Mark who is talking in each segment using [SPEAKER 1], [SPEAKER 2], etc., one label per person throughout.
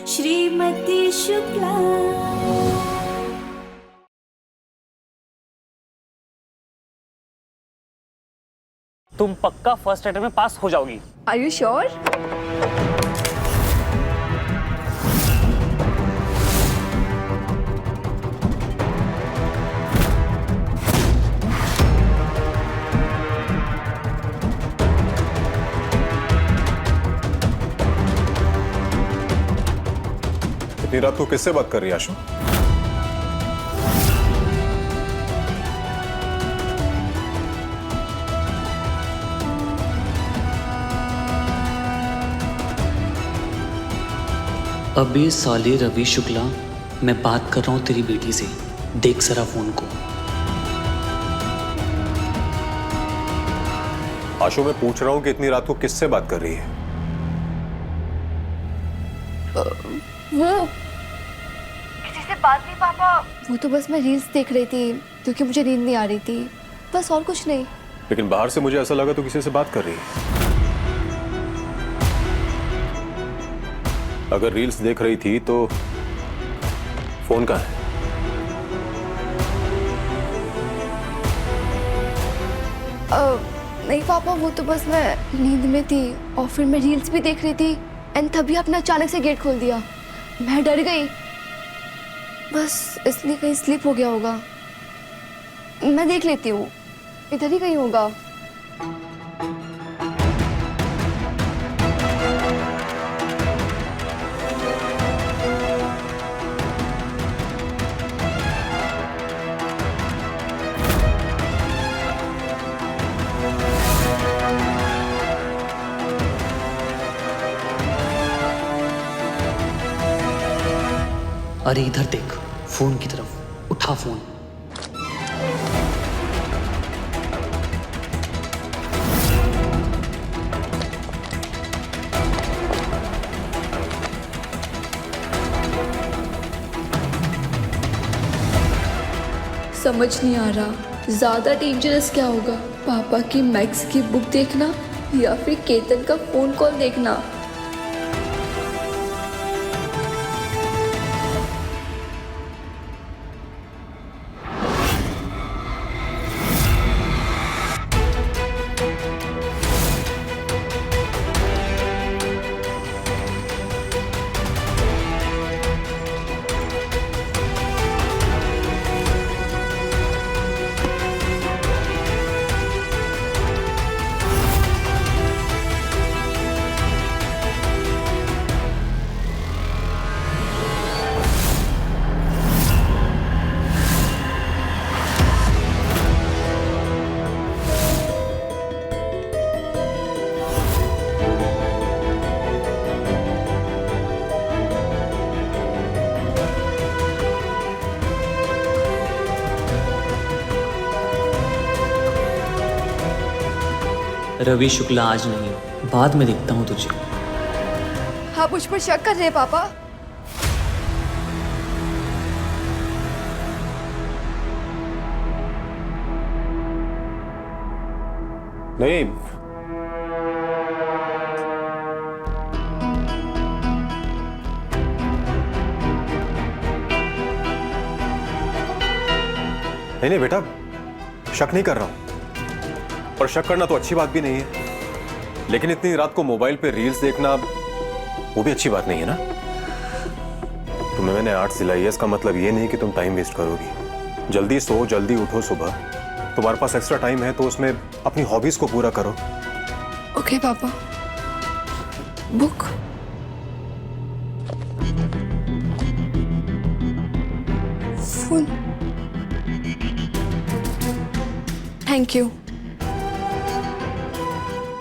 [SPEAKER 1] श्रीमती शुक्ला।
[SPEAKER 2] तुम पक्का first attempt में पास हो जाओगी।
[SPEAKER 3] Are you sure?
[SPEAKER 4] इतनी रात को किससे बात कर रही है आशु?
[SPEAKER 5] अबे साले रवि शुक्ला, मैं बात कर रहा हूँ तेरी बेटी से। देख जरा फोन को।
[SPEAKER 4] आशु, मैं पूछ रहा हूँ कि इतनी रात को किससे बात कर रही है?
[SPEAKER 3] वो किसी से बात नहीं पापा। वो तो बस मैं रील्स देख रही थी क्योंकि मुझे नींद नहीं आ रही थी, बस और कुछ नहीं।
[SPEAKER 4] लेकिन बाहर से मुझे ऐसा लगा तो किसी से बात कर रही है। अगर रील्स देख रही थी तो फोन कहाँ है?
[SPEAKER 3] नहीं पापा, वो तो बस मैं नींद में थी और फिर मैं रील्स भी देख रही थी एंड तभी आपने अचानक से गेट खोल दिया। मैं डर गई, बस इसलिए कहीं स्लिप हो गया होगा। मैं देख लेती हूँ, इधर ही कहीं होगा।
[SPEAKER 5] अरे इधर देख, फोन की तरफ। उठा फोन।
[SPEAKER 3] समझ नहीं आ रहा ज्यादा डेंजरस क्या होगा, पापा की मैथ्स की बुक देखना या फिर केतन का फोन कॉल देखना।
[SPEAKER 5] रवि शुक्ला आज नहीं, बाद में देखता हूँ तुझे।
[SPEAKER 3] आप मुझ पर शक कर रहे हैं पापा?
[SPEAKER 4] नहीं, नहीं बेटा, शक नहीं कर रहा हूं। और शक करना तो अच्छी बात भी नहीं है, लेकिन इतनी रात को मोबाइल पे रील्स देखना वो भी अच्छी बात नहीं है ना। तुम्हें मैंने आर्ट्स दिलाई है, इसका मतलब ये नहीं कि तुम टाइम वेस्ट करोगी। जल्दी सो, जल्दी उठो। सुबह तुम्हारे पास एक्स्ट्रा टाइम है तो उसमें अपनी हॉबीज को पूरा करो।
[SPEAKER 3] ओके पापा। Book? Phone? Thank you.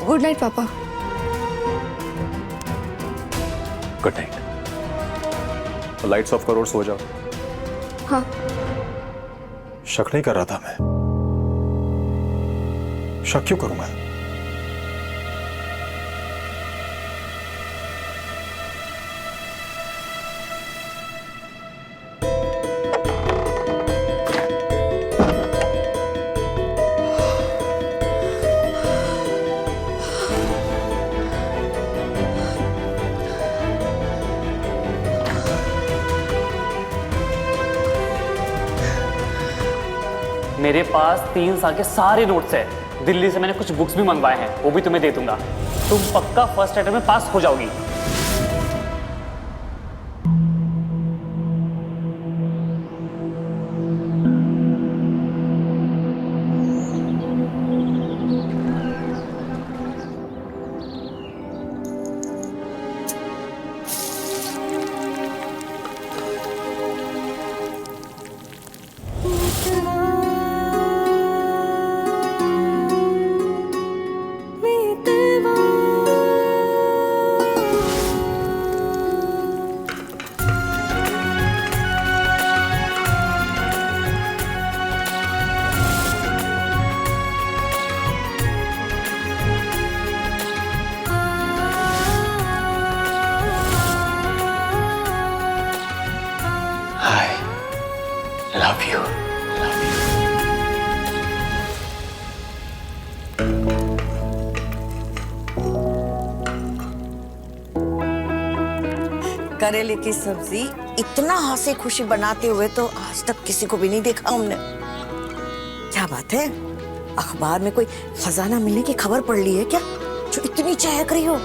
[SPEAKER 3] Good night पापा।
[SPEAKER 4] Good night. लाइट्स ऑफ करो और सो जाओ।
[SPEAKER 3] हाँ।
[SPEAKER 4] शक नहीं कर रहा था मैं। शक क्यों करूंगा?
[SPEAKER 2] मेरे पास 3 साल के सारे नोट्स है। दिल्ली से मैंने कुछ बुक्स भी मंगवाए हैं, वो भी तुम्हें दे दूंगा। तुम पक्का फर्स्ट अटेम्प्ट में पास हो जाओगी।
[SPEAKER 4] Love you.
[SPEAKER 1] करेले की सब्जी इतना हंसी खुशी बनाते हुए तो आज तक किसी को भी नहीं देखा हमने। क्या बात है, अखबार में कोई खजाना मिलने की खबर पढ़ ली है क्या, जो इतनी चहक रही हो?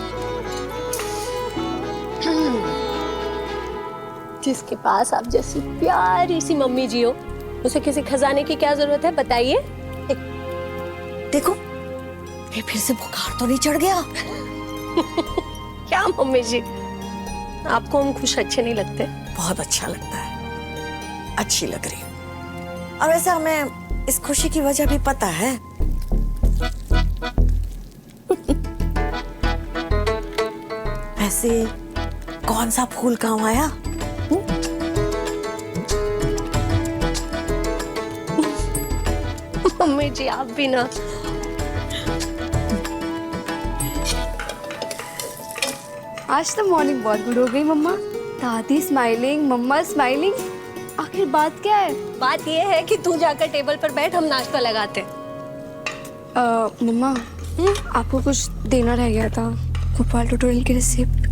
[SPEAKER 6] जिसके पास आप जैसी प्यारी सी मम्मी जी हो, उसे किसी खजाने की क्या जरूरत है, बताइए।
[SPEAKER 1] देखो, ये फिर से बुखार तो नहीं चढ़ गया?
[SPEAKER 6] क्या मम्मी जी, आपको हम खुश अच्छे नहीं लगते?
[SPEAKER 1] बहुत अच्छा लगता है, अच्छी लग रही हो। और वैसे हमें इस खुशी की वजह भी पता है। वैसे कौन सा फूल काम आया?
[SPEAKER 6] मम्मी जी आप भी ना।
[SPEAKER 3] आज तो मॉर्निंग बहुत गुड हो गई मम्मा। दादी स्माइलिंग, मम्मा स्माइलिंग। आखिर बात क्या है?
[SPEAKER 6] बात ये है कि तू जाकर टेबल पर बैठ, हम नाश्ता लगाते।
[SPEAKER 3] मम्मा, आपको कुछ देना रह गया था, गोपाल ट्यूटोरियल की रिसिप्ट।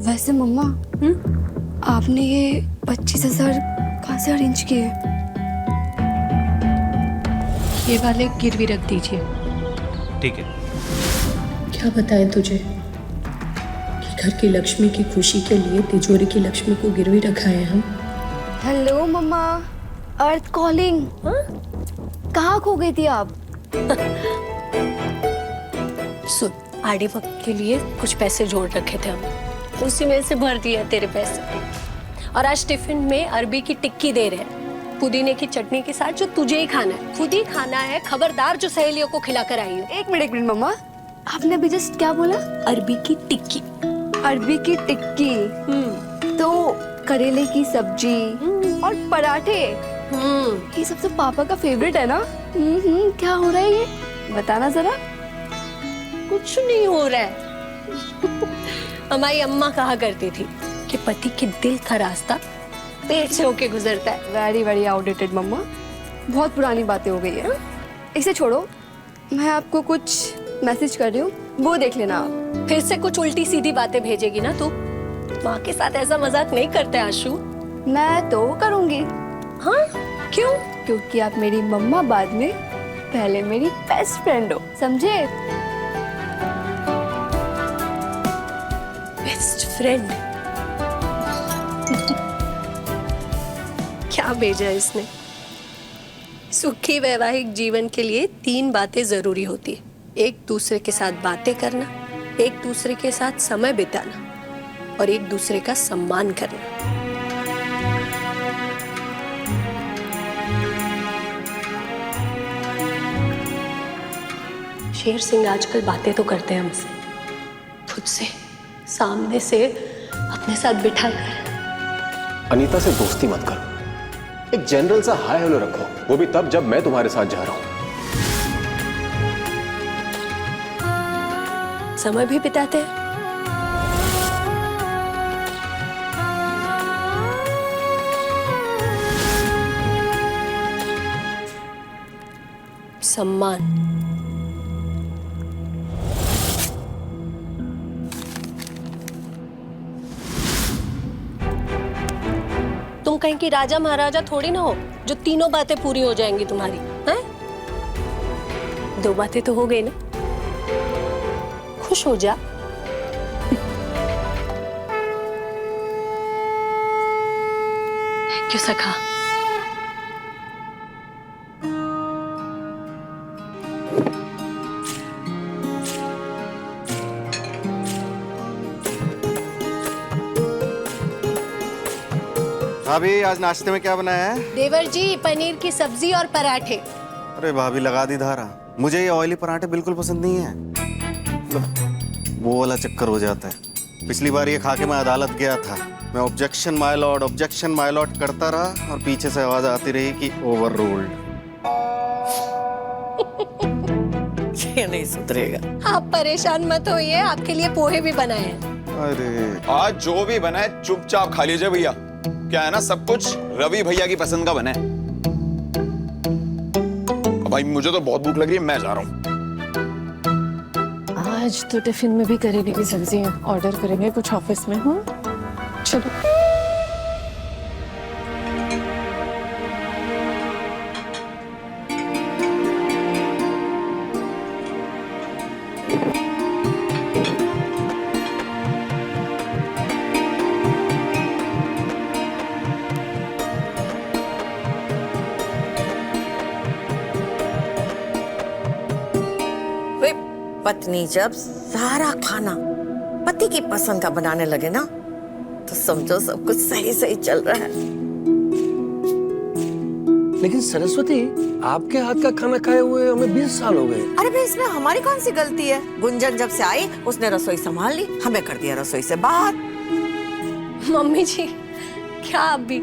[SPEAKER 3] वैसे मम्मा, आपने ये 25,000 कहाँ से अरेंज किए?
[SPEAKER 6] ये वाले गिरवी रख दीजिए।
[SPEAKER 2] ठीक है।
[SPEAKER 6] क्या बताएं तुझे कि घर की लक्ष्मी की खुशी के लिए तिजोरी की लक्ष्मी को गिरवी रखा है हम।
[SPEAKER 3] हेलो मम्मा, अर्थ कॉलिंग। कहाँ खो गई थी आप?
[SPEAKER 6] सुन, आड़े वक्त के लिए कुछ पैसे जोड़ रखे थे हम, उसी में से भर दिया तेरे पैसे। और आज टिफिन में अरबी की टिक्की दे रहे हैं, पुदीने की चटनी के साथ, जो तुझे ही खाना है, खुद ही खाना है। खबरदार जो सहेलियों को खिला कर आई हो।
[SPEAKER 3] एक मिनट मम्मा, आपने अभी जस्ट क्या बोला?
[SPEAKER 6] अरबी की टिक्की।
[SPEAKER 3] अरबी की टिक्की तो करेले की सब्जी और पराठे, ये सब तो पापा का फेवरेट है ना? क्या हो रहा है ये, बताना जरा।
[SPEAKER 6] कुछ नहीं हो रहा है। हमारी अम्मा कहा करती थी कि पति के दिल का रास्ता पेट से होके गुजरता है।
[SPEAKER 3] वेरी वेरी आउटडेटेड मम्मा, बहुत पुरानी बातें हो गई है। इसे छोड़ो, मैं आपको कुछ मैसेज कर रही हूँ, वो देख लेना आप।
[SPEAKER 6] फिर से कुछ उल्टी सीधी बातें भेजेगी ना तू? माँ के साथ ऐसा मजाक नहीं करते आशु।
[SPEAKER 3] मैं तो करूँगी।
[SPEAKER 6] हाँ, क्यों?
[SPEAKER 3] क्योंकि आप मेरी मम्मा, बाद में पहले मेरी बेस्ट फ्रेंड हो, समझे?
[SPEAKER 6] Best friend? क्या भेजा इसने? सुखी वैवाहिक जीवन के लिए 3 बातें जरूरी होती है। एक दूसरे के साथ बातें करना, एक दूसरे के साथ समय बिताना और एक दूसरे का सम्मान करना। शेर सिंह आजकल बातें तो करते हैं हमसे, खुद से, सामने से, अपने साथ बिठाकर।
[SPEAKER 4] अनीता से दोस्ती मत करो, एक जनरल सा हाय हेलो रखो, वो भी तब जब मैं तुम्हारे साथ जा रहा हूं।
[SPEAKER 6] समय भी बिताते हैं। सम्मान। कहीं की राजा महाराजा थोड़ी ना हो जो तीनों बातें पूरी हो जाएंगी तुम्हारी, हैं? 2 बातें तो हो गई ना, खुश हो जा। क्यों सखा?
[SPEAKER 7] भाभी आज नाश्ते में क्या बनाया है?
[SPEAKER 6] देवर जी, पनीर की सब्जी और पराठे।
[SPEAKER 7] अरे भाभी लगा दी धारा, मुझे ये ऑयली पराठे बिल्कुल पसंद नहीं है। वो वाला चक्कर हो जाता है। पिछली बार ये खा के मैं अदालत गया था, मैं ऑब्जेक्शन माय लॉर्ड करता रहा और पीछे से आवाज आती रही कि ओवर रूल्ड।
[SPEAKER 1] ये नहीं सुधरेगा।
[SPEAKER 6] आप परेशान मत होइए, आपके लिए पोहे भी बनाए हैं।
[SPEAKER 7] अरे
[SPEAKER 8] आज जो भी बना है चुपचाप खा लीजिए भैया। क्या है ना, सब कुछ रवि भैया की पसंद का बना है। भाई मुझे तो बहुत भूख लग रही है, मैं जा रहा हूँ।
[SPEAKER 9] आज तो टिफिन में भी करेले की सब्जी ऑर्डर करेंगे कुछ ऑफिस में। चलो।
[SPEAKER 1] वे पत्नी जब सारा खाना पति की पसंद का बनाने लगे ना, तो समझो सब कुछ सही सही चल रहा है।
[SPEAKER 10] लेकिन सरस्वती, आपके हाथ का खाना खाए हुए हमें 20 साल हो गए।
[SPEAKER 1] अरे भाई, इसमें हमारी कौन सी गलती है? गुंजन जब से आई उसने रसोई संभाल ली, हमें कर दिया रसोई से बाहर।
[SPEAKER 6] मम्मी जी, क्या आप भी?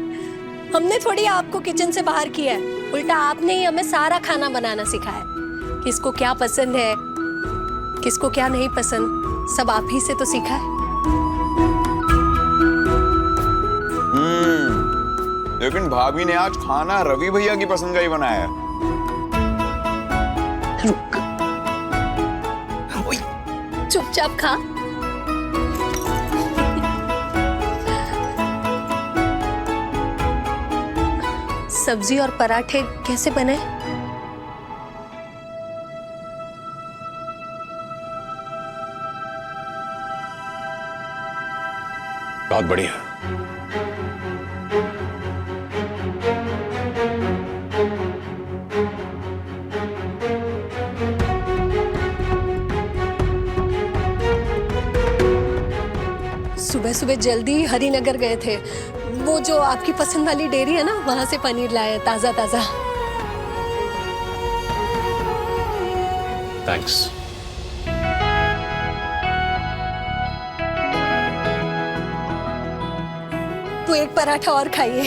[SPEAKER 6] हमने थोड़ी आपको किचन से बाहर किया है, उल्टा आपने ही हमें सारा खाना बनाना सिखाया। किसको क्या पसंद है, किसको क्या नहीं पसंद, सब आप ही से तो सीखा है।
[SPEAKER 8] लेकिन भाभी ने आज खाना रवि भैया की पसंद का ही बनाया है।
[SPEAKER 6] चुपचाप खा। सब्जी और पराठे कैसे बने?
[SPEAKER 4] बहुत बढ़िया।
[SPEAKER 6] सुबह सुबह जल्दी हरिनगर गए थे, वो जो आपकी पसंद वाली डेयरी है ना, वहां से पनीर लाए ताजा ताजा।
[SPEAKER 4] थैंक्स।
[SPEAKER 6] तो एक पराठा और खाइए।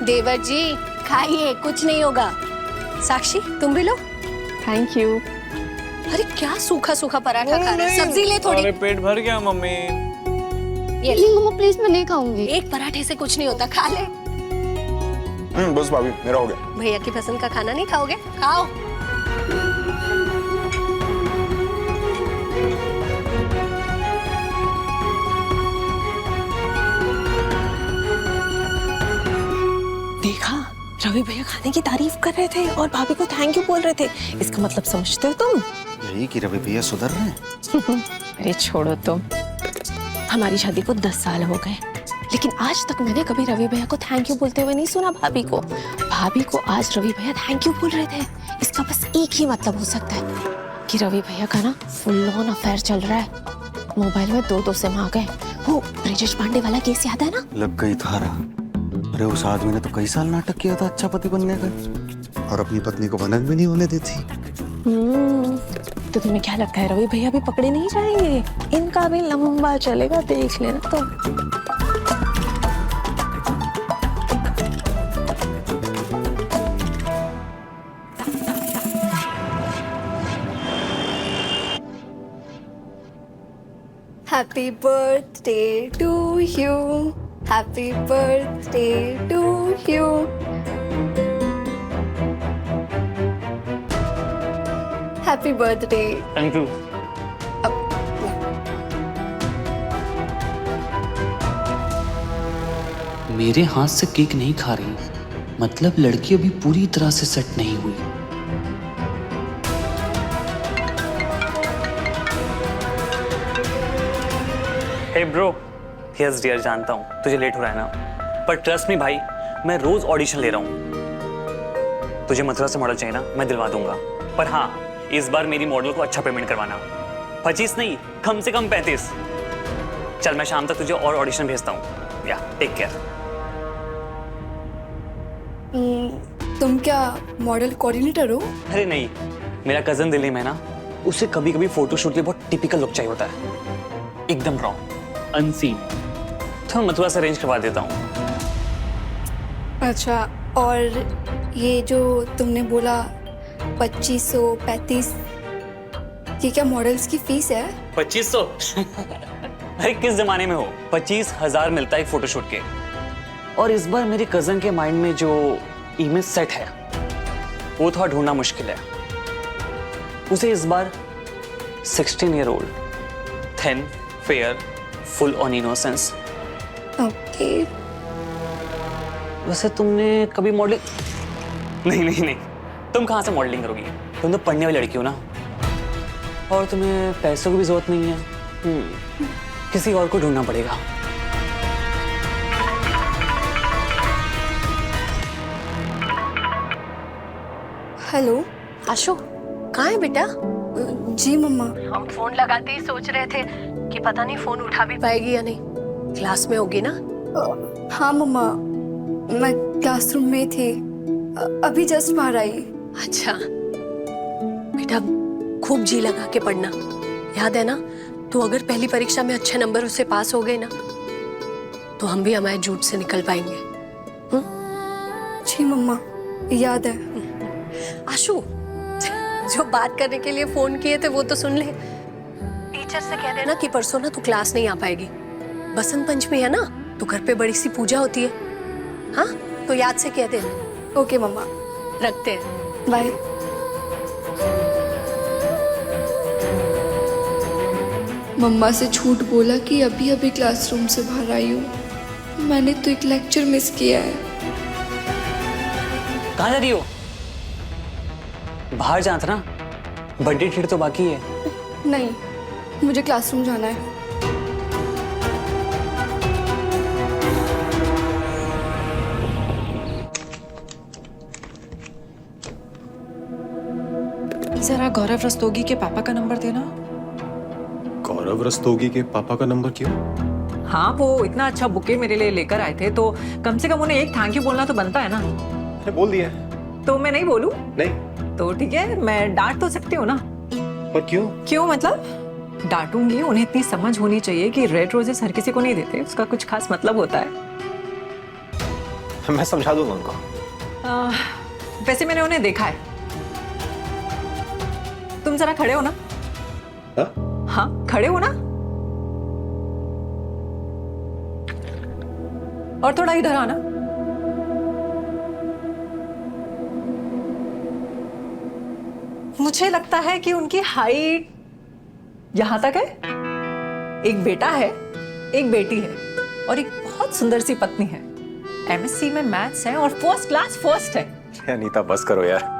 [SPEAKER 6] देवर जी खाइए, कुछ नहीं होगा। साक्षी तुम भी लो।
[SPEAKER 9] Thank you.
[SPEAKER 6] अरे क्या सूखा सूखा पराठा खा रहे, सब्जी ले थोड़ी।
[SPEAKER 2] अरे पेट भर गया मम्मी।
[SPEAKER 6] ये
[SPEAKER 3] नहीं मम्मा प्लीज, मैं नहीं खाऊंगी।
[SPEAKER 6] एक पराठे से कुछ नहीं होता, खा ले।
[SPEAKER 8] बस भाभी मेरा हो गया।
[SPEAKER 6] भैया की पसंद का खाना नहीं खाओगे? खाओ।
[SPEAKER 9] देखा, रवि भैया खाने की तारीफ कर रहे थे और भाभी को थैंक यू बोल रहे थे। इसका मतलब समझते हो तुम?
[SPEAKER 7] यही कि रवि भैया सुधर रहे हैं।
[SPEAKER 9] अरे छोड़ो तुम, हमारी शादी को 10 साल हो गए, लेकिन आज तक मैंने कभी रवि भैया को थैंक यू बोलते हुए नहीं सुना भाभी को। भाभी को आज रवि भैया थैंक यू बोल रहे थे। इसका बस एक ही मतलब हो सकता है कि रवि भैया का ना फुल ऑन अफेयर चल रहा है। मोबाइल में 2 सिम आ गए। वो ब्रिजेश पांडे वाला केस याद है ना?
[SPEAKER 7] लग गई धारा। अरे उस आदमी ने तो कई साल नाटक किया था अच्छा पति बनने का, और अपनी पत्नी को भनक भी नहीं होने देती।
[SPEAKER 9] तो तुम्हें क्या लगता है रवि भैया भी पकड़े नहीं जाएंगे? इनका भी लंबा चलेगा, देख लेना तो।
[SPEAKER 3] Happy birthday to you. Happy birthday to you. Happy birthday.
[SPEAKER 2] Thank you.
[SPEAKER 5] मेरे हाथ से केक नहीं खा रही, मतलब लड़की अभी पूरी तरह से सेट नहीं हुई।
[SPEAKER 2] हे ब्रो, यस डियर, जानता हूँ तुझे लेट हो रहा है ना, पर ट्रस्ट मी भाई, मैं रोज ऑडिशन ले रहा हूँ। तुझे मथुरा से मॉडल चाहिए ना, मैं दिलवा दूंगा, पर हाँ इस बार मेरी मॉडल को अच्छा पेमेंट करवाना। 25 नहीं, कम से कम 35। चल मैं शाम तक तुझे और ऑडिशन भेजता हूँ। या टेक केयर।
[SPEAKER 3] तुम क्या मॉडल कोऑर्डिनेटर हो?
[SPEAKER 2] अरे नहीं, मेरा कजन दिल्ली में है ना, उसे कभी कभी फोटोशूट के लिए बहुत टिपिकल लुक चाहिए होता है, एकदम रॉ, अनसीन, तो मैं मथुरा से अरेंज करवा देता हूँ।
[SPEAKER 3] अच्छा, और ये जो तुमने बोला 2500, 35, ये क्या मॉडल्स की फीस है?
[SPEAKER 2] 2500? अरे किस जमाने में हो, 25,000 मिलता है फोटोशूट के। और इस बार मेरे कजन के माइंड में जो इमेज सेट है वो थोड़ा ढूंढना मुश्किल है। उसे इस बार 16 year old, thin, fair, full on innocence.
[SPEAKER 3] Okay.
[SPEAKER 2] वैसे तुमने कभी मॉडलिंग नहीं, तुम कहाँ से मॉडलिंग करोगी? तुम तो पढ़ने वाली लड़की हो ना, और तुम्हें पैसों की भी जरूरत नहीं है। किसी और को ढूंढना पड़ेगा।
[SPEAKER 3] हेलो
[SPEAKER 6] आशु, कहाँ है बेटा?
[SPEAKER 3] जी मम्मा।
[SPEAKER 6] हम फोन लगाते ही सोच रहे थे कि पता नहीं फोन उठा भी पाएगी या नहीं। क्लास में होगी ना?
[SPEAKER 3] हाँ मम्मा, मैं क्लासरूम में थी, अभी जस्ट बाहर आई।
[SPEAKER 6] अच्छा बेटा, खूब जी लगा के पढ़ना। याद है ना, तू अगर पहली परीक्षा में अच्छे नंबर उससे पास हो गए ना, तो हम भी हमारे झूठ से निकल पाएंगे।
[SPEAKER 3] जी मम्मा, याद है।
[SPEAKER 6] आशु, जो बात करने के लिए फोन किए थे वो तो सुन ले। टीचर से कह देना कि परसों ना तू क्लास नहीं आ पाएगी। बसंत पंचमी है ना, तो घर पे बड़ी सी पूजा होती है। हाँ, तो याद से कह देना।
[SPEAKER 3] ओके मम्मा,
[SPEAKER 6] रखते हैं,
[SPEAKER 3] बाय। मम्मा से झूठ बोला कि अभी अभी क्लासरूम से बाहर आई हूँ। मैंने तो एक लेक्चर मिस किया है।
[SPEAKER 2] कहाँ जा रही हो? बाहर जाना था ना, बर्थडे ट्रीट तो बाकी है।
[SPEAKER 3] नहीं, मुझे क्लासरूम जाना है।
[SPEAKER 11] जरा गौरव रस्तोगी के पापा का नंबर देना।
[SPEAKER 4] गौरव रस्तोगी के पापा का नंबर क्यों?
[SPEAKER 11] हाँ, वो इतना अच्छा बुके मेरे लिए लेकर आए थे, तो कम से कम उन्हें एक थैंक यू बोलना तो बनता है ना।
[SPEAKER 4] मैंने बोल दिया।
[SPEAKER 11] तो मैं नहीं बोलूं?
[SPEAKER 4] नहीं।
[SPEAKER 11] तो ठीक है, मैं डांट तो सकती हूँ ना।
[SPEAKER 4] पर क्यों?
[SPEAKER 11] क्यों मतलब? डांटूंगी, उन्हें इतनी समझ होनी चाहिए कि रेड रोजेस हर किसी को नहीं देते, उसका कुछ खास मतलब होता है।
[SPEAKER 4] मैं समझा दूंगा उनको।
[SPEAKER 11] वैसे मैंने उन्हें देखा है। तुम जरा खड़े हो ना? हाँ, खड़े हो ना? और थोड़ा इधर आना। मुझे लगता है कि उनकी हाइट यहां तक है। एक बेटा है, एक बेटी है, और एक बहुत सुंदर सी पत्नी है। एमएससी में मैथ्स है और फर्स्ट क्लास फर्स्ट है।
[SPEAKER 4] अनीता बस करो यार।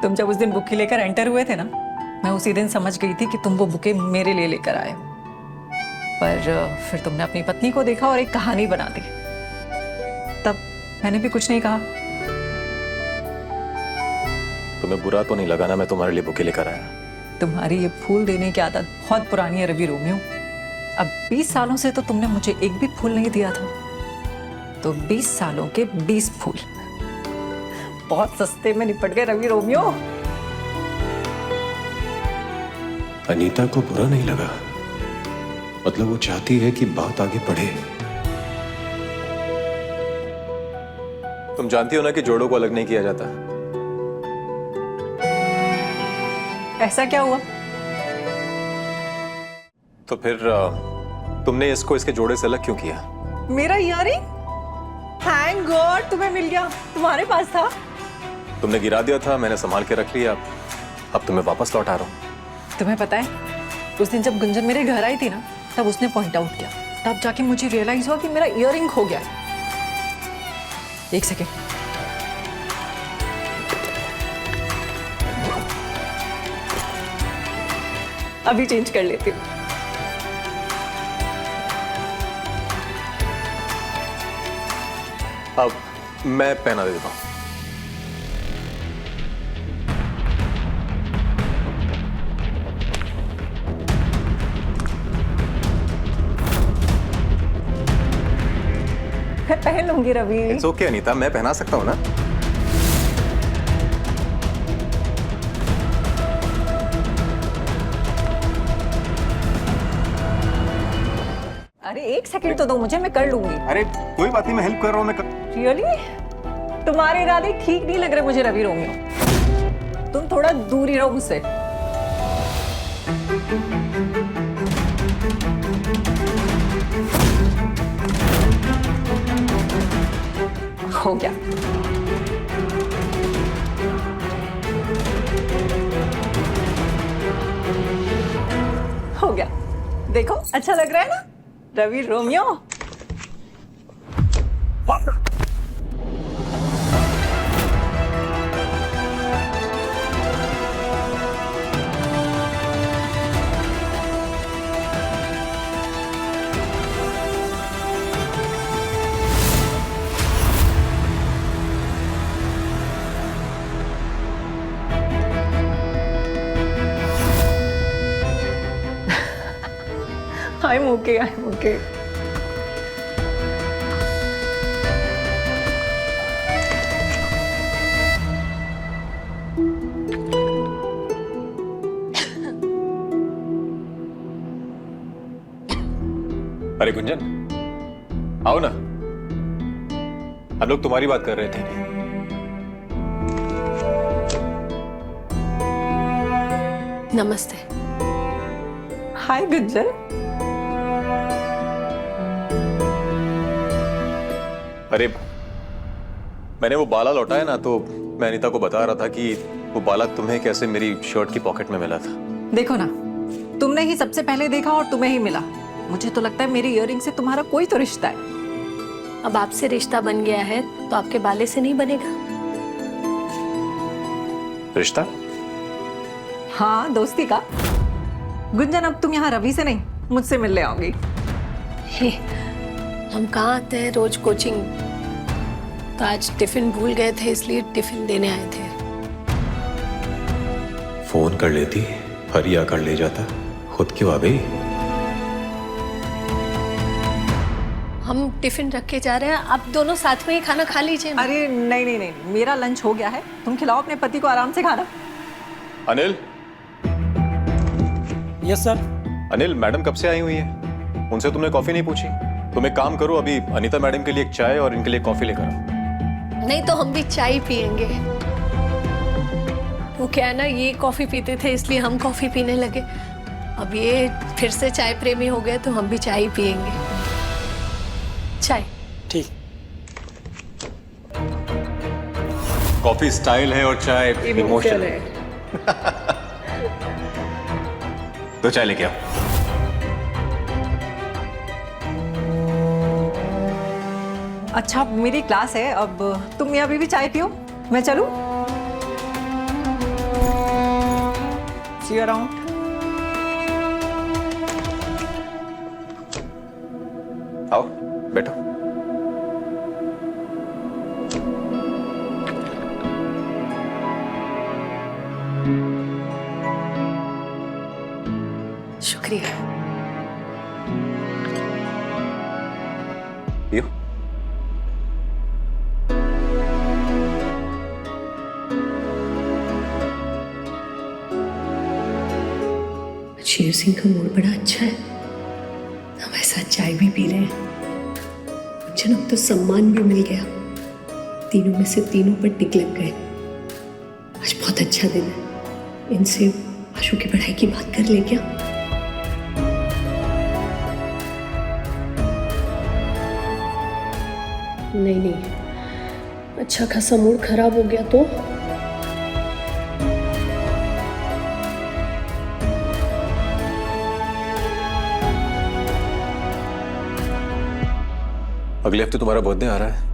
[SPEAKER 11] तुम जब उस दिन बुके लेकर एंटर हुए थे ना, मैं उसी दिन समझ गई थी कि तुम वो बुके मेरे लिए लेकर आए हो। पर फिर तुमने अपनी पत्नी को देखा और एक कहानी बना दी। तब मैंने भी कुछ नहीं कहा।
[SPEAKER 4] तुम्हें बुरा तो नहीं लगा ना मैं तुम्हारे लिए बुके लेकर आया?
[SPEAKER 11] तुम्हारी ये फूल देने की आदत बहुत पुरानी है रवि रोमियो। अब 20 सालों से तो तुमने मुझे एक भी फूल नहीं दिया था, तो 20 सालों के 20 फूल बहुत सस्ते में निपट गए रवि रोमियो।
[SPEAKER 4] अनीता को बुरा नहीं लगा? मतलब वो चाहती है कि बात आगे बढ़े। तुम जानती हो ना कि जोड़ों को अलग नहीं किया जाता।
[SPEAKER 11] ऐसा क्या हुआ?
[SPEAKER 4] तो फिर तुमने इसको इसके जोड़े से अलग क्यों किया?
[SPEAKER 11] मेरा इयररिंग? थैंक गॉड तुम्हें मिल गया। तुम्हारे पास था?
[SPEAKER 4] तुमने गिरा दिया था, मैंने संभाल के रख लिया। अब तो मैं वापस लौट आ रहा हूँ।
[SPEAKER 11] तुम्हें पता है उस दिन जब गुंजन मेरे घर आई थी ना, तब उसने पॉइंट आउट किया, तब जाके मुझे रियलाइज हुआ कि मेरा इयररिंग खो गया। एक सेकेंड, अभी चेंज कर लेती हूँ।
[SPEAKER 4] अब मैं पहना दे देता हूँ।
[SPEAKER 11] मैं पहन लूंगी रवि।
[SPEAKER 4] इट्स ओके अनीता, मैं पहना सकता हूँ ना।
[SPEAKER 11] अरे एक सेकंड तो दो मुझे, मैं कर लूंगी।
[SPEAKER 4] अरे कोई बात नहीं, मैं हेल्प कर रहा हूँ। मैं
[SPEAKER 11] रियली तुम्हारे इरादे ठीक नहीं लग रहे मुझे रवि रोमियो। तुम थोड़ा दूर ही रहो मुझसे। हो गया। हो गया, देखो अच्छा लग रहा है ना Ravi Romeo. I'm okay, I'm okay.
[SPEAKER 4] अरे गुंजन, आओ ना, हम लोग तुम्हारी बात कर रहे थे।
[SPEAKER 6] नमस्ते।
[SPEAKER 11] हाय गुंजन।
[SPEAKER 4] अरे मैंने वो बाला लौटाया ना, तो मैं अनीता को बता रहा था कि वो बाला तुम्हें कैसे मेरी शर्ट की पॉकेट में मिला था।
[SPEAKER 11] देखो ना, तुमने ही सबसे पहले देखा और तुम्हें ही मिला। मुझे तो लगता है मेरी इयररिंग से तुम्हारा कोई तो रिश्ता है।
[SPEAKER 6] अब आपसे रिश्ता बन गया है तो आपके बाले से नहीं बनेगा।
[SPEAKER 4] रिश्ता?
[SPEAKER 11] हाँ, दोस्ती का। गुंजन अब तुम यहाँ रवि से नहीं मुझसे मिलने आओगी।
[SPEAKER 6] हे, हम कहाँ आते हैं रोज कोचिंग, तो आज टिफिन भूल गए थे इसलिए टिफिन देने आए थे।
[SPEAKER 4] फोन कर लेती, हरी आकर ले जाता, खुद क्यों आ गई?
[SPEAKER 6] हम टिफिन रख के जा रहे हैं, आप दोनों साथ में ही खाना खा लीजिए ना।
[SPEAKER 11] अरे नहीं नहीं नहीं, मेरा लंच हो गया है, तुम खिलाओ अपने पति को आराम से खाना।
[SPEAKER 4] Anil.
[SPEAKER 10] Yes sir.
[SPEAKER 4] Anil, madam कब से आई हुई है? उनसे तुमने कॉफी नहीं पूछी? तुम एक काम करो, अभी अनीता मैडम के लिए एक चाय और इनके लिए कॉफी लेकर आओ।
[SPEAKER 6] नहीं तो हम भी चाय पियेंगे। वो क्या है ना, ये कॉफी पीते थे इसलिए हम कॉफी पीने लगे। अब ये फिर से चाय प्रेमी हो गए तो हम भी चाय ही पियेंगे। चाय।
[SPEAKER 10] ठीक।
[SPEAKER 4] कॉफी स्टाइल है और चाय इमोशन है। तो चाय लेके आओ।
[SPEAKER 11] अच्छा, मेरी क्लास है, अब तुम यहाँ अभी भी चाय पियो, मैं चलूं? See you around.
[SPEAKER 4] आओ बैठो।
[SPEAKER 6] शुक्रिया।
[SPEAKER 4] पियो।
[SPEAKER 6] शेर सिंह का मूड बड़ा अच्छा है, हमारे साथ चाय भी पी रहे हैं। जन्म तो सम्मान भी मिल गया, तीनों में से तीनों पर टिक लग गए। आज बहुत अच्छा दिन है, इनसे आशु की पढ़ाई की बात कर ले क्या? नहीं, अच्छा खासा मूड खराब हो गया तो
[SPEAKER 4] अगले हफ्ते तुम्हारा बर्थडे आ रहा है।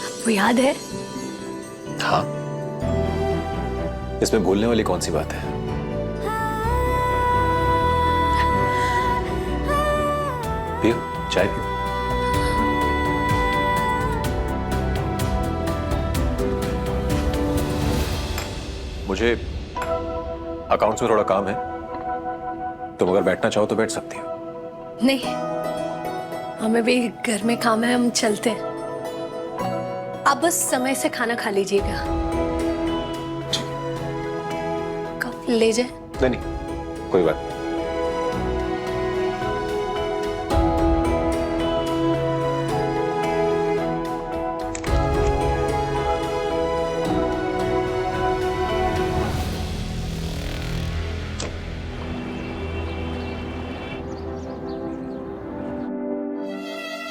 [SPEAKER 6] आपको याद है?
[SPEAKER 4] हाँ, इसमें भूलने वाली कौन सी बात है? पियो, चाय पियो। मुझे अकाउंट्स में थोड़ा काम है, तुम अगर बैठना चाहो तो बैठ सकती हो।
[SPEAKER 6] नहीं, हमें भी घर में काम है, हम चलते हैं। आप बस समय से खाना खा लीजिएगा। कब ले जाए?
[SPEAKER 4] नहीं नहीं, कोई बात नहीं।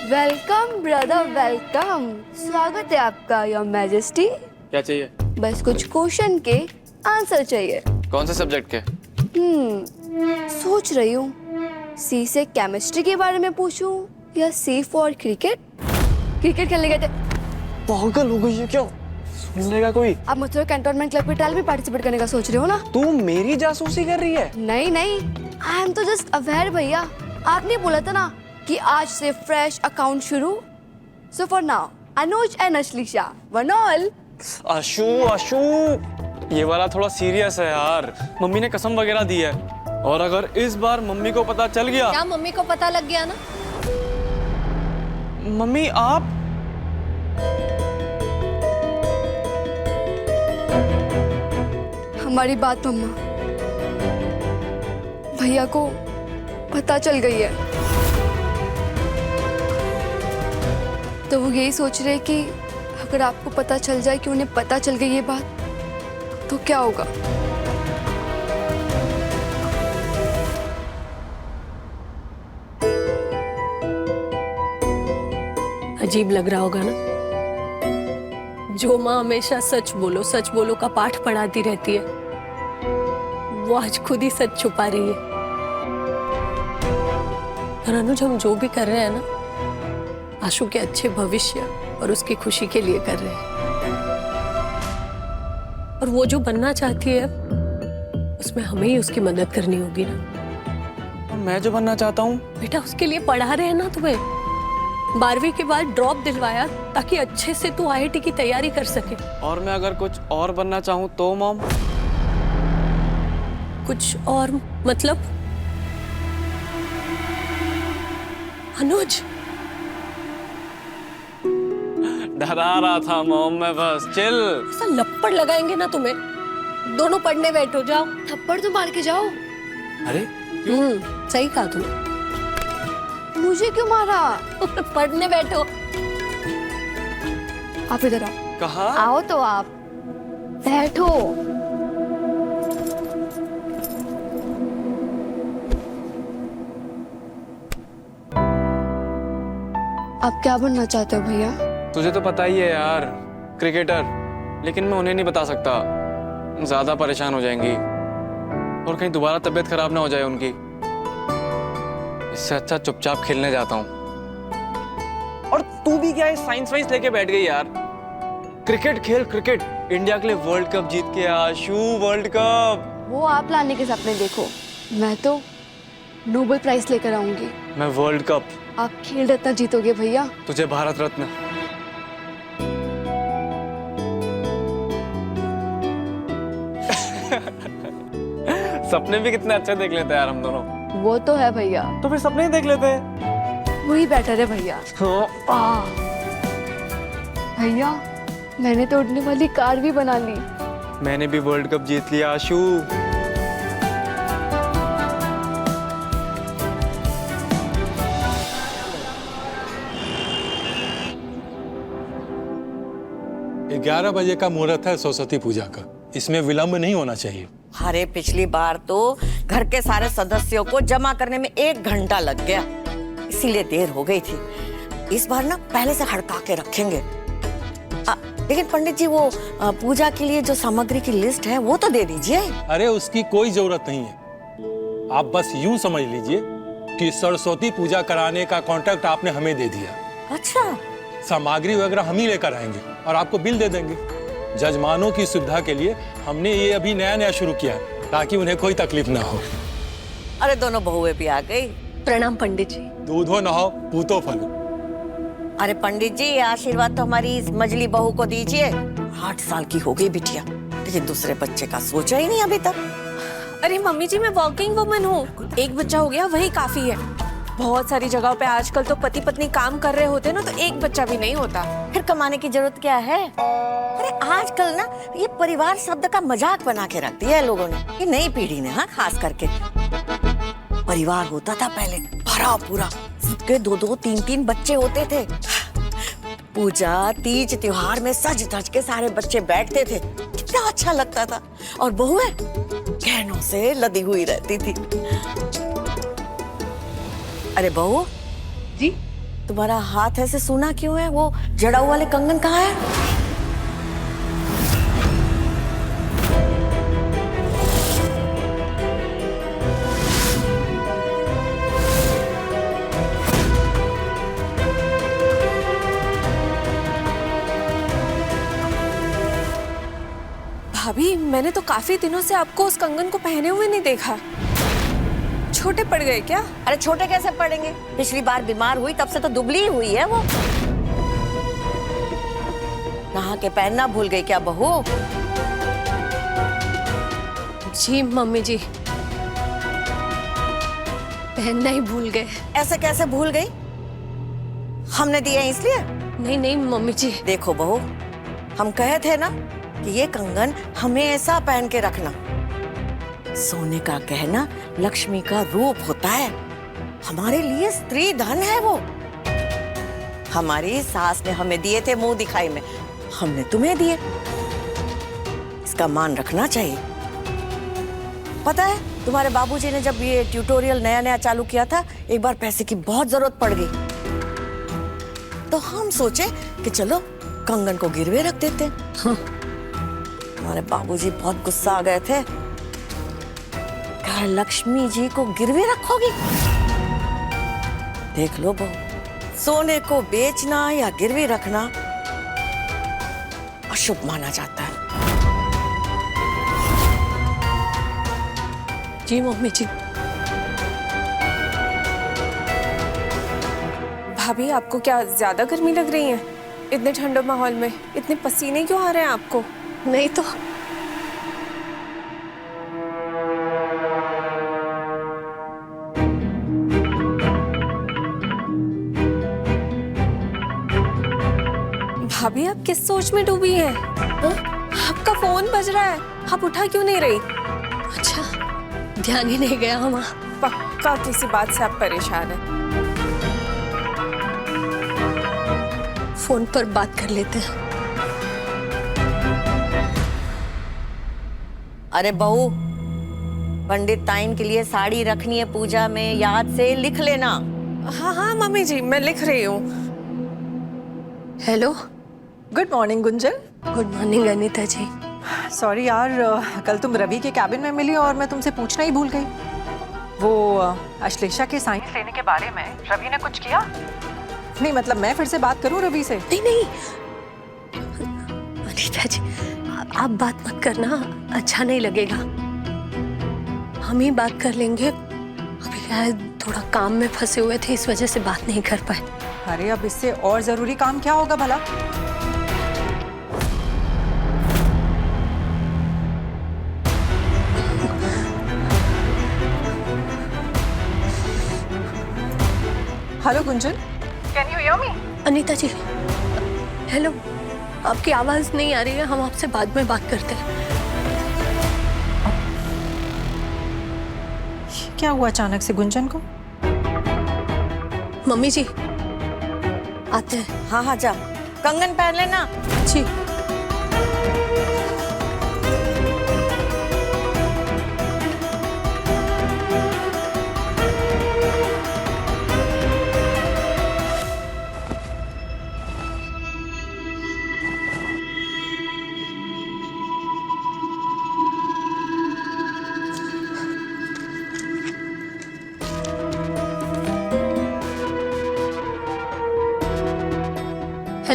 [SPEAKER 3] Welcome brother, welcome. स्वागत है आपका योर मैजेस्टी।
[SPEAKER 12] क्या चाहिए?
[SPEAKER 3] बस कुछ क्वेश्चन के आंसर चाहिए।
[SPEAKER 12] कौन से सब्जेक्ट के?
[SPEAKER 3] सोच रही हूँ सी से केमिस्ट्री के बारे में पूछूं या सी फॉर क्रिकेट। क्रिकेट खेलने गए थे।
[SPEAKER 12] पागल हो गई है क्या? सुनने का कोई?
[SPEAKER 3] आप मथुरा कैंटोनमेंट क्लब में ट्रायल में पार्टिसिपेट करने का सोच रहे हो ना?
[SPEAKER 12] तू मेरी जासूसी कर रही है?
[SPEAKER 3] नहीं नहीं, आई एम तो जस्ट अवेयर भैया। आपने बोला था ना कि आज से फ्रेश अकाउंट शुरू। So for now Anuj and Ashlisha one all.
[SPEAKER 12] Ashu Ashu, ये वाला थोड़ा सीरियस है यार। मम्मी ने कसम वगैरह दी है, और अगर इस बार मम्मी को पता चल गया।
[SPEAKER 6] क्या मम्मी को पता लग गया ना?
[SPEAKER 12] मम्मी आप
[SPEAKER 3] हमारी बात मम्मा, भैया को पता चल गई है, तो वो यही सोच रहे कि अगर आपको पता चल जाए कि उन्हें पता चल गई ये बात, तो क्या होगा?
[SPEAKER 6] अजीब लग रहा होगा ना? जो माँ हमेशा सच बोलो का पाठ पढ़ाती रहती है, वो आज खुद ही सच छुपा रही है। और अनुज, हम जो भी कर रहे हैं ना, आशु के अच्छे भविष्य और उसकी खुशी के लिए कर रहे हैं। और वो जो बनना चाहती है, उसमें हमें ही उसकी मदद करनी होगी ना।
[SPEAKER 12] और मैं जो बनना चाहता हूँ?
[SPEAKER 6] बेटा, उसके लिए पढ़ा रहे हैं ना तुम्हें। 12वीं के बाद ड्रॉप दिलवाया ताकि अच्छे से तू IIT की तैयारी कर सके।
[SPEAKER 12] और मैं अगर कुछ और बनना चाहूँ तो मॉम?
[SPEAKER 6] कुछ और मतलब? अनुज,
[SPEAKER 12] डरा रहा था मॉम, मैं बस चिल।
[SPEAKER 6] ऐसा लपड़ लगाएंगे ना तुम्हें। दोनों पढ़ने बैठो, जाओ।
[SPEAKER 3] थप्पड़ तो मार के जाओ।
[SPEAKER 12] अरे
[SPEAKER 6] सही कहा तुमने।
[SPEAKER 3] मुझे क्यों मारा?
[SPEAKER 6] पढ़ने बैठो।
[SPEAKER 3] आप इधर आओ।
[SPEAKER 12] कहाँ?
[SPEAKER 3] आओ तो आप बैठो। आप क्या बनना चाहते हो भैया?
[SPEAKER 12] तुझे तो पता ही है यार, क्रिकेटर। लेकिन मैं उन्हें नहीं बता सकता, ज्यादा परेशान हो जाएंगी और कहीं दोबारा तबीयत खराब ना हो जाए उनकी। इससे अच्छा चुपचाप खेलने जाता हूँ। और तू भी क्या है, साइंस वाइंस लेके बैठ गई यार। क्रिकेट खेल, क्रिकेट। इंडिया के लिए वर्ल्ड कप जीत के आशु, वर्ल्ड कप।
[SPEAKER 3] वो आप लाने के सपने देखो, मैं तो नोबेल प्राइज लेकर आऊंगी।
[SPEAKER 12] मैं वर्ल्ड कप।
[SPEAKER 3] आप खेल रत्न जीतोगे भैया।
[SPEAKER 12] तुझे भारत रत्न। सपने भी कितने अच्छे देख लेते हैं यार हम दोनों।
[SPEAKER 3] वो तो है भैया।
[SPEAKER 12] तो फिर सपने ही देख लेते हैं।
[SPEAKER 3] वही बेटर है भैया। भैया, मैंने तो उड़ने वाली कार भी बना ली।
[SPEAKER 12] मैंने भी वर्ल्ड कप जीत लिया आशु।
[SPEAKER 10] ग्यारह बजे का मुहूर्त है सरस्वती पूजा का, इसमें विलंब नहीं होना चाहिए।
[SPEAKER 1] अरे पिछली बार तो घर के सारे सदस्यों को जमा करने में 1 घंटा लग गया, इसीलिए देर हो गई थी। इस बार ना पहले से हड़का के रखेंगे। लेकिन पंडित जी, वो पूजा के लिए जो सामग्री की लिस्ट है वो तो दे दीजिए।
[SPEAKER 10] अरे उसकी कोई जरूरत नहीं है, आप बस यूं समझ लीजिए
[SPEAKER 13] कि सरस्वती पूजा कराने का कॉन्ट्रैक्ट आपने हमें दे दिया।
[SPEAKER 1] अच्छा,
[SPEAKER 13] सामग्री वगैरह हम ही लेकर आएंगे और आपको बिल दे देंगे। जजमानों की सुविधा के लिए हमने ये अभी नया नया शुरू किया है ताकि उन्हें कोई तकलीफ ना हो।
[SPEAKER 1] अरे दोनों बहुएं भी आ गई।
[SPEAKER 6] प्रणाम पंडित जी।
[SPEAKER 13] दूधो नहाओ पूतो फलो।
[SPEAKER 1] अरे पंडित जी, ये आशीर्वाद तो हमारी इस मजली बहू को दीजिए। 8 साल की हो गई बिटिया, लेकिन दूसरे बच्चे का सोचा ही नहीं अभी तक।
[SPEAKER 9] अरे मम्मी जी, मैं वर्किंग वुमन हूँ, एक बच्चा हो गया वही काफी है। बहुत सारी जगहों पे आजकल तो पति पत्नी काम कर रहे होते ना, तो एक बच्चा भी नहीं होता।
[SPEAKER 1] फिर कमाने की जरूरत क्या है? अरे आजकल ना ये परिवार शब्द का मजाक बना के रख दिया है लोगों ने, ये नई पीढ़ी ने। हाँ, खास करके परिवार होता था पहले भरा पूरा, सबके 2-2, 3-3 बच्चे होते थे। पूजा तीज त्योहार में सज धज के सारे बच्चे बैठते थे, कितना अच्छा लगता था। और बहुएं गहनों से लदी हुई रहती थी। अरे बहू
[SPEAKER 9] जी,
[SPEAKER 1] तुम्हारा हाथ ऐसे सूना क्यों है? वो जड़ाऊ वाले कंगन कहाँ है?
[SPEAKER 9] भाभी, मैंने तो काफी दिनों से आपको उस कंगन को पहने हुए नहीं देखा। छोटे पड़ गए क्या?
[SPEAKER 1] अरे छोटे कैसे पड़ेंगे? पिछली बार बीमार हुई तब से तो दुबली ही हुई है वो। नहा के पहनना भूल गई क्या बहू?
[SPEAKER 6] जी मम्मी जी, पहनना ही भूल गए।
[SPEAKER 1] ऐसे कैसे भूल गई? हमने दिए हैं इसलिए?
[SPEAKER 6] नहीं नहीं मम्मी जी।
[SPEAKER 1] देखो बहू, हम कहे थे ना कि ये कंगन हमेशा पहन के रखना। सोने का गहना लक्ष्मी का रूप होता है, हमारे लिए स्त्री धन है वो। हमारी सास ने हमें दिए थे मुंह दिखाई में, हमने तुम्हें दिए। इसका मान रखना चाहिए। पता है, तुम्हारे बाबूजी ने जब ये ट्यूटोरियल नया नया चालू किया था, एक बार पैसे की बहुत जरूरत पड़ गई, तो हम सोचे कि चलो कंगन को गिरवे रख देते। हमारे बाबूजी बहुत गुस्सा आ गए थे। कहा, लक्ष्मी जी को गिरवे रखोगी? देख लो बहू, सोने को बेचना या गिरवे रखना अशुभ माना जाता है।
[SPEAKER 6] जी मम्मी जी।
[SPEAKER 9] भाभी, आपको क्या ज्यादा गर्मी लग रही है? इतने ठंडे माहौल में इतने पसीने क्यों आ रहे हैं आपको?
[SPEAKER 6] नहीं तो भाभी, आप किस सोच में डूबी हैं? आपका फोन बज रहा है, आप उठा क्यों नहीं रही? अच्छा, ध्यान ही नहीं गया हमारा। पक्का किसी बात से आप परेशान हैं। फोन पर बात कर लेते हैं।
[SPEAKER 1] अरे बहू, पंडित ताइन के लिए साड़ी रखनी है पूजा में, याद से लिख लेना।
[SPEAKER 9] हाँ हाँ मम्मी जी, मैं लिख रही हूँ। Hello,
[SPEAKER 11] good morning Gunjan.
[SPEAKER 6] Good morning Anita ji.
[SPEAKER 11] Sorry यार, कल तुम रवि के कैबिन में मिली और मैं तुमसे पूछना ही भूल गई। वो अश्लेषा के साइंस लेने के बारे में रवि ने कुछ किया? नहीं मतलब मैं फिर से बात करूं रवि से?
[SPEAKER 6] नहीं नहीं अनीता जी, आप बात मत करना, अच्छा नहीं लगेगा। हम ही बात कर लेंगे। अभी क्या है, थोड़ा काम में फंसे हुए थे, इस वजह से बात नहीं कर पाए।
[SPEAKER 11] अरे अब इससे और जरूरी काम क्या होगा भला? Hello Gunjan, can you hear me?
[SPEAKER 6] Anita ji, hello, आपकी आवाज नहीं आ रही है, हम आपसे बाद में बात करते हैं।
[SPEAKER 11] क्या हुआ अचानक से गुंजन को?
[SPEAKER 6] मम्मी जी आते हैं।
[SPEAKER 1] हाँ हाँ, जा, कंगन पहन लेना।
[SPEAKER 6] जी।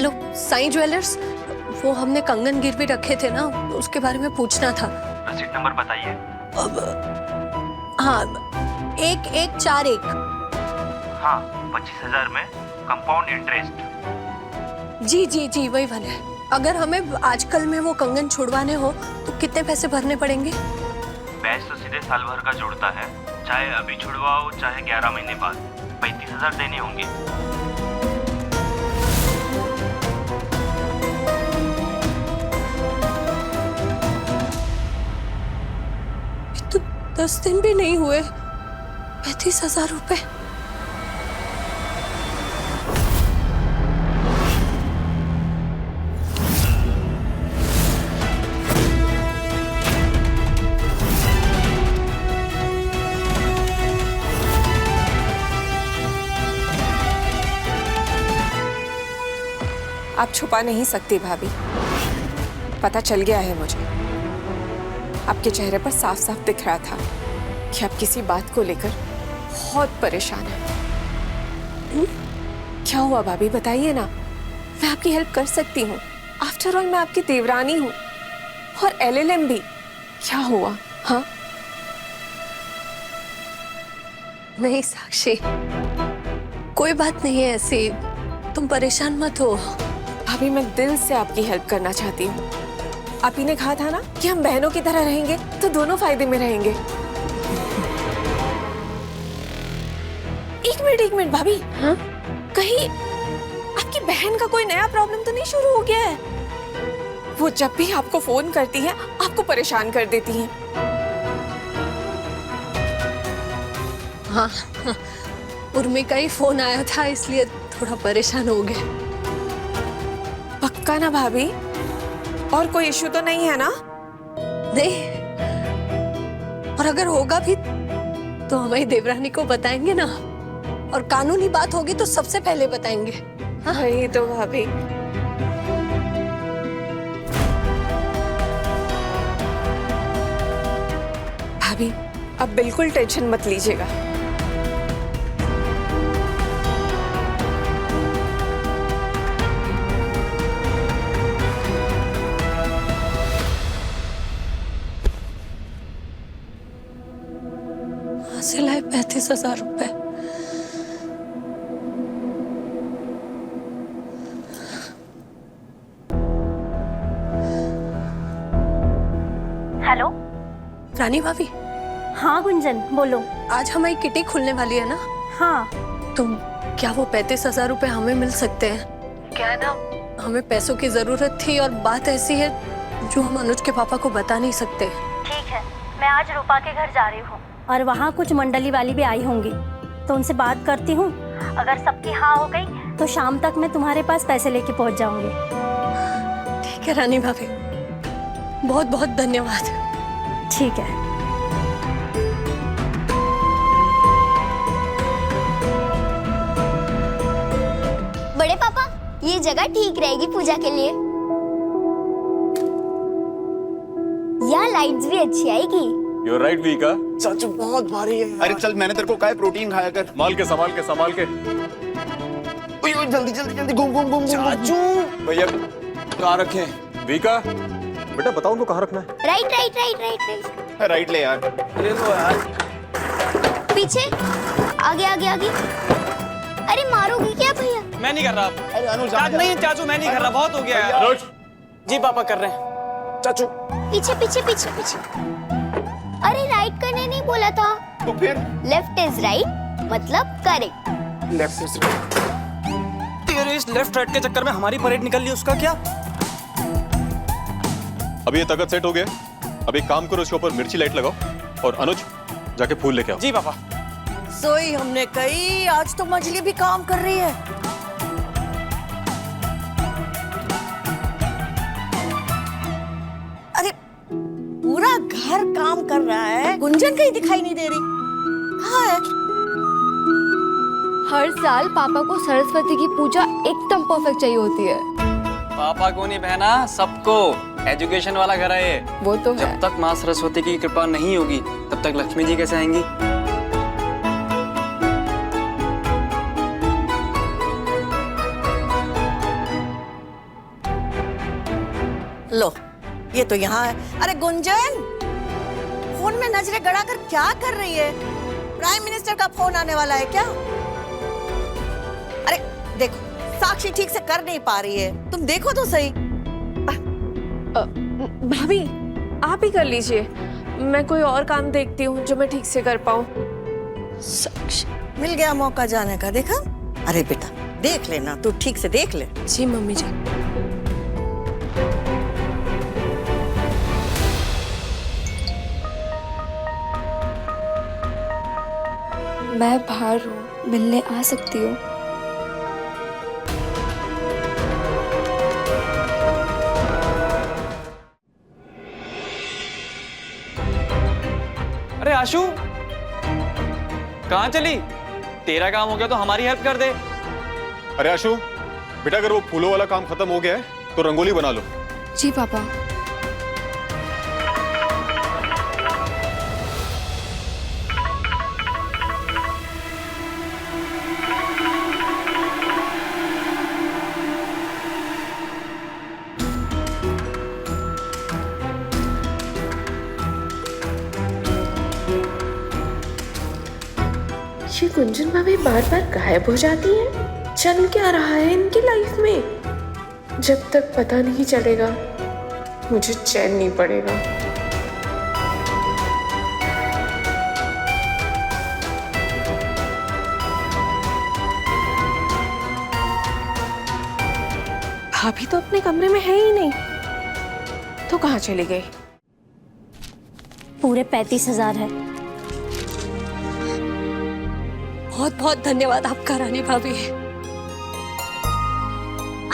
[SPEAKER 6] हेलो, साईं ज्वेलर्स, वो हमने कंगन गिरवी रखे थे ना, उसके बारे में पूछना था।
[SPEAKER 2] रसीद नंबर बताइए।
[SPEAKER 6] हाँ, 1141।
[SPEAKER 2] हाँ, 25,000 में कंपाउंड इंटरेस्ट।
[SPEAKER 6] जी जी जी, वही वन है। अगर हमें आजकल में वो कंगन छुड़वाने हो तो कितने पैसे भरने पड़ेंगे?
[SPEAKER 2] बैच तो सीधे साल भर का जोड़ता है, चाहे अभी छुड़वाओ चाहे 11 महीने बाद, 35,000 देने होंगे।
[SPEAKER 6] तो 10 दिन भी नहीं हुए, 35,000 रुपए।
[SPEAKER 9] आप छुपा नहीं सकती भाभी, पता चल गया है मुझे। आपके चेहरे पर साफ साफ दिख रहा था कि आप किसी बात को लेकर बहुत परेशान हैं। क्या हुआ भाभी, बताइए ना, मैं आपकी हेल्प कर सकती हूँ। आफ्टर ऑल मैं आपकी देवरानी हूँ और LLM भी। क्या हुआ? हाँ
[SPEAKER 6] नहीं साक्षी, कोई बात नहीं है ऐसी, तुम परेशान मत हो।
[SPEAKER 9] भाभी मैं दिल से आपकी हेल्प करना चाहती हूँ। आप ही ने कहा था ना कि हम बहनों की तरह रहेंगे तो दोनों फायदे में रहेंगे। एक मिनट भाभी। हाँ? कहीं आपकी बहन का कोई नया प्रॉब्लम तो नहीं शुरू हो गया है? वो जब भी आपको फोन करती है आपको परेशान कर देती है।
[SPEAKER 6] हाँ, उर्मी का ही फोन आया था, इसलिए थोड़ा परेशान हो गए।
[SPEAKER 9] पक्का ना भाभी? और कोई इशू तो नहीं है ना?
[SPEAKER 6] नहीं, और अगर होगा भी तो हमारी देवरानी को बताएंगे ना, और कानूनी बात होगी तो सबसे पहले बताएंगे। हाँ?
[SPEAKER 9] वही तो भाभी। भाभी अब बिल्कुल टेंशन मत लीजिएगा।
[SPEAKER 6] से लाए 35,000 रुपए।
[SPEAKER 14] हेलो
[SPEAKER 6] रानी भाभी।
[SPEAKER 14] हाँ गुंजन बोलो।
[SPEAKER 6] आज हमारी किटी खुलने वाली है ना?
[SPEAKER 14] हाँ।
[SPEAKER 6] तुम क्या वो 35,000 रुपए हमें मिल सकते हैं? क्या है ना, हमें पैसों की जरूरत थी और बात ऐसी है जो हम अनुज के पापा को बता नहीं सकते।
[SPEAKER 14] ठीक है, मैं आज रूपा के घर जा रही हूँ और वहाँ कुछ मंडली वाली भी आई होंगी, तो उनसे बात करती हूँ। अगर सबकी हाँ हो गई तो शाम तक मैं तुम्हारे पास पैसे लेके पहुँच जाऊंगी।
[SPEAKER 6] ठीक है रानी भाभी, बहुत बहुत धन्यवाद।
[SPEAKER 14] ठीक है।
[SPEAKER 15] बड़े पापा, ये जगह ठीक रहेगी पूजा के लिए। यहाँ लाइट्स भी अच्छी आएगी।
[SPEAKER 4] You're right, वीका।
[SPEAKER 8] चाचू बहुत भारी है। अरे चल, मैंने तेरे को कहा है प्रोटीन खाया कर।
[SPEAKER 4] संभाल के संभाल के संभाल के।
[SPEAKER 8] ओए जल्दी जल्दी जल्दी घूम घूम घूम। चाचू भैया कहाँ रखे?
[SPEAKER 4] वीका बेटा बताओ उनको कहाँ रखना है?
[SPEAKER 15] Right right right right right.
[SPEAKER 8] Right ले यार, ले लो यार।
[SPEAKER 15] पीछे, आगे आगे आगे। अरे मारोगी क्या भैया?
[SPEAKER 12] मैं नहीं कर रहा।
[SPEAKER 8] अरे अनुज
[SPEAKER 12] नहीं चाचू, मैं नहीं कर रहा, बहुत हो गया यार।
[SPEAKER 4] अनुज
[SPEAKER 12] जी पापा कर रहे हैं।
[SPEAKER 8] चाचू
[SPEAKER 15] पीछे पीछे पीछे पीछे। अरे राइट करने नहीं बोला था
[SPEAKER 8] तो फिर?
[SPEAKER 15] लेफ्ट इज राइट मतलब करेक्ट।
[SPEAKER 8] Left is right.
[SPEAKER 12] तेरे इस लेफ्ट राइट के चक्कर में हमारी परेड निकल ली, उसका क्या?
[SPEAKER 4] अभी ये तगत सेट हो गया। अब एक काम करो, इसके ऊपर मिर्ची लाइट लगाओ और अनुज जाके फूल लेके आओ।
[SPEAKER 12] जी पापा।
[SPEAKER 1] सोई हमने कही, आज तो मछली भी काम कर रही है। अरे पूरा घर काम कर रहा है, गुंजन कहीं दिखाई नहीं दे रही, कहाँ है?
[SPEAKER 3] हर साल पापा को सरस्वती की पूजा एकदम परफेक्ट चाहिए होती है।
[SPEAKER 12] पापा को नहीं बहना, सबको। एजुकेशन वाला घर है ये।
[SPEAKER 3] वो तो है।
[SPEAKER 12] जब तक माँ सरस्वती की कृपा नहीं होगी तब तक लक्ष्मी जी कैसे आएंगी?
[SPEAKER 1] लो, ये तो यहाँ है। अरे गुंजन, फोन में नजरें गड़ाकर क्या कर रही है? प्राइम मिनिस्टर का फोन आने वाला है क्या? अरे देखो, साक्षी ठीक से कर नहीं पा रही है, तुम देखो तो सही।
[SPEAKER 9] भाभी आप ही कर लीजिए, मैं कोई और काम देखती हूँ जो मैं ठीक से कर पाऊँ।
[SPEAKER 1] साक्षी, मिल गया मौका जाने का, देखा? अरे बेटा देख लेना, तू ठीक से देख ले।
[SPEAKER 9] जी मम्मी जी।
[SPEAKER 3] मैं बाहर हूँ, मिलने आ सकती हूँ?
[SPEAKER 12] अरे आशु, कहाँ चली? तेरा काम हो गया तो हमारी हेल्प कर दे।
[SPEAKER 4] अरे आशु बेटा, अगर वो फूलों वाला काम खत्म हो गया है तो रंगोली बना लो।
[SPEAKER 3] जी पापा।
[SPEAKER 9] ये गुंजन भाभी बार बार गायब हो जाती हैं। चल क्या रहा है इनकी लाइफ में? जब तक पता नहीं चलेगा मुझे चैन नहीं पड़ेगा। भाभी तो अपने कमरे में है ही नहीं, तो कहाँ चली गई?
[SPEAKER 14] पूरे 35,000 है।
[SPEAKER 6] बहुत बहुत धन्यवाद आपका रानी भाभी।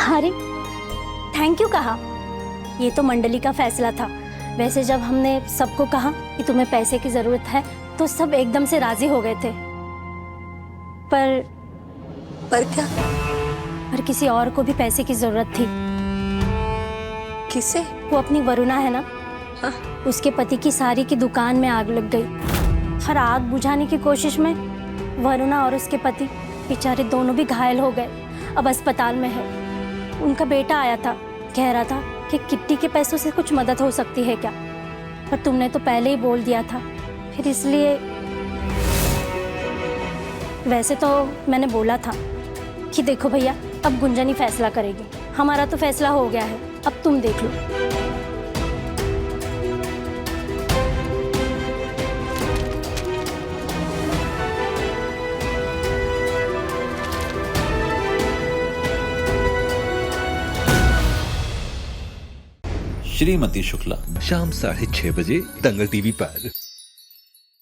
[SPEAKER 14] अरे थैंक यू कहा, ये तो मंडली का फैसला था। वैसे जब हमने सबको कहा कि तुम्हें पैसे की जरूरत है तो सब एकदम से राजी हो गए थे, पर
[SPEAKER 6] क्या?
[SPEAKER 14] पर किसी और को भी पैसे की जरूरत थी।
[SPEAKER 6] किसे?
[SPEAKER 14] वो अपनी वरुणा है ना, उसके पति की साड़ी की दुकान में आग लग गई। हर आग बुझाने की कोशिश में वरुणा और उसके पति बेचारे दोनों भी घायल हो गए, अब अस्पताल में है। उनका बेटा आया था, कह रहा था कि किट्टी के पैसों से कुछ मदद हो सकती है क्या, पर तुमने तो पहले ही बोल दिया था, फिर इसलिए। वैसे तो मैंने बोला था कि देखो भैया, अब गुंजन ही फैसला करेगी, हमारा तो फैसला हो गया है, अब तुम देख लो।
[SPEAKER 16] श्रीमती शुक्ला, शाम 6:30 बजे दंगल टीवी पर।